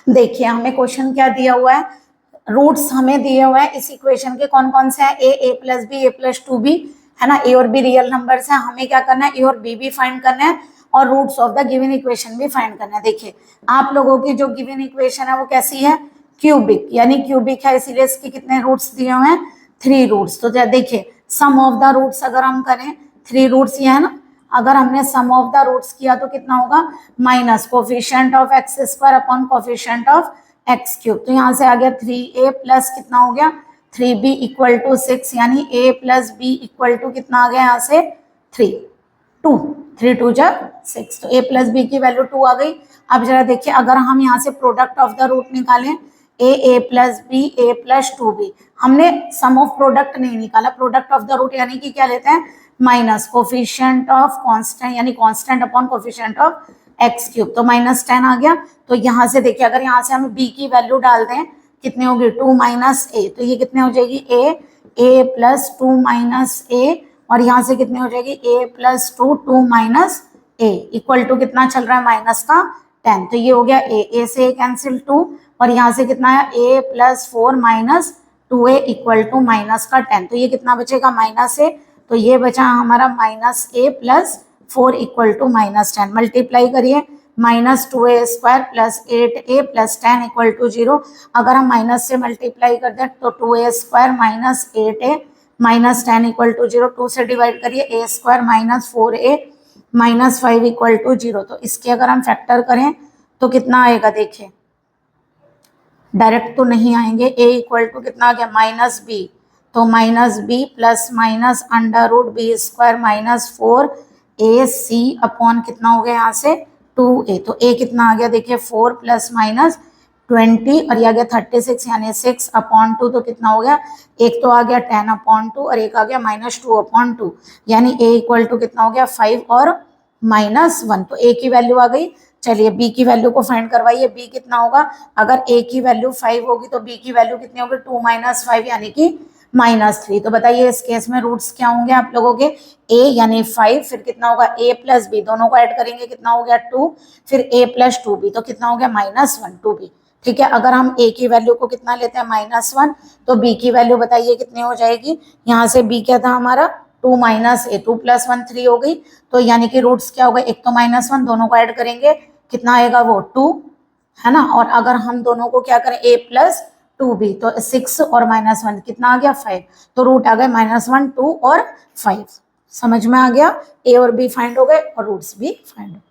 देखिए हमें क्वेश्चन क्या दिया हुआ है, रूट्स हमें दिए हुए हैं इस इक्वेशन के कौन कौन से हैं, ए प्लस बी, ए प्लस 2b, है ना। ए और बी रियल नंबर्स हैं, हमें क्या करना है, ए और बी भी फाइंड करना है और roots of the given equation भी फाइंड करना है। देखिए आप लोगों की जो गिवन इक्वेशन है वो कैसी है, क्यूबिक, यानी क्यूबिक है, इसीलिए इसके कितने रूट्स दिए हुए हैं, 3 रूट्स। तो देखिए सम ऑफ द रूट्स अगर हम करें, 3 रूट्स ये है ना, अगर हमने सम ऑफ द रूट्स किया तो कितना होगा, minus coefficient of x square upon coefficient of x cube. तो यहाँ से आ गया 3a प्लस कितना हो गया 3b इक्वल टू 6, यानी a plus B equal to कितना आ गया यहाँ से 3 2 3 2 जा 6। तो a प्लस बी की वैल्यू 2 आ गई। अब जरा देखिए अगर हम यहाँ से प्रोडक्ट ऑफ द रूट निकालें, a plus B, a plus 2b, हमने सम ऑफ प्रोडक्ट नहीं निकाला, प्रोडक्ट ऑफ द रूट यानी कि क्या लेते हैं, माइनस कोफिशिएंट ऑफ कांस्टेंट, यानी constant upon coefficient of x cube, तो -10 आ गया। तो यहाँ से देखिए अगर यहाँ से हम b की वैल्यू डाल दें कितनी होगी 2 माइनस a, तो ये कितने हो जाएगी a प्लस 2 माइनस a, और यहाँ से कितनी हो जाएगी a plus 2 minus a equal to कितना चल रहा है माइनस का 10। तो ये हो गया a से कैंसिल 2, और यहाँ से कितना है a plus 4 minus 2a equal to minus का 10। तो ये कितना बचेगा माइनस a, तो ये बचा हमारा minus a plus 4 equal to -10। Multiply करिए, -2a square plus 8a plus 10 equal to 0। अगर हम माइनस से मल्टीप्लाई कर दें तो 2a square minus 8a minus 10 equal to 0। 2 से डिवाइड करिए, a square minus 4a minus 5 equal to 0। तो इसके अगर हम फैक्टर करें तो कितना आएगा, देखिए डायरेक्ट तो नहीं आएंगे, a इक्वल टू कितना आ गया माइनस b, तो minus b plus minus under root B square minus 4ac upon कितना हो गया यहाँ से 2a। तो a कितना आ गया, देखिए 4 प्लस माइनस 20 और ये आ गया 36, यानी 6 अपॉन 2। तो कितना हो गया, एक तो आ गया 10 अपॉन 2 और एक आ गया -2 अपॉन 2, यानी a इक्वल टू कितना हो गया 5 और -1। तो a की वैल्यू आ गई। चलिए b की वैल्यू को फाइंड करवाइए, b कितना होगा, अगर a की वैल्यू 5 होगी तो b की वैल्यू कितनी होगी 2 माइनस 5 यानी कि -3। तो बताइए इस केस में रूट्स क्या होंगे आप लोगों के, a यानी 5, फिर कितना होगा a प्लस बी, दोनों को ऐड करेंगे कितना हो गया 2, फिर a प्लस 2b, तो कितना हो गया -1 2b। ठीक है, अगर हम a की वैल्यू को कितना लेते हैं -1, तो b की वैल्यू बताइए कितनी हो जाएगी। यहाँ से b क्या था हमारा 2 माइनस a, 2 प्लस 1 3 हो गई। तो यानी कि रूट्स क्या हो गए, एक तो -1, दोनों को ऐड करेंगे कितना आएगा वो 2, है ना। और अगर हम दोनों को क्या करें a प्लस 2b, तो 6 और -1 कितना आ गया 5। तो रूट आ गए -1 2 और 5। समझ में आ गया, a और b फाइंड हो गए और रूट्स भी फाइंड हो गए।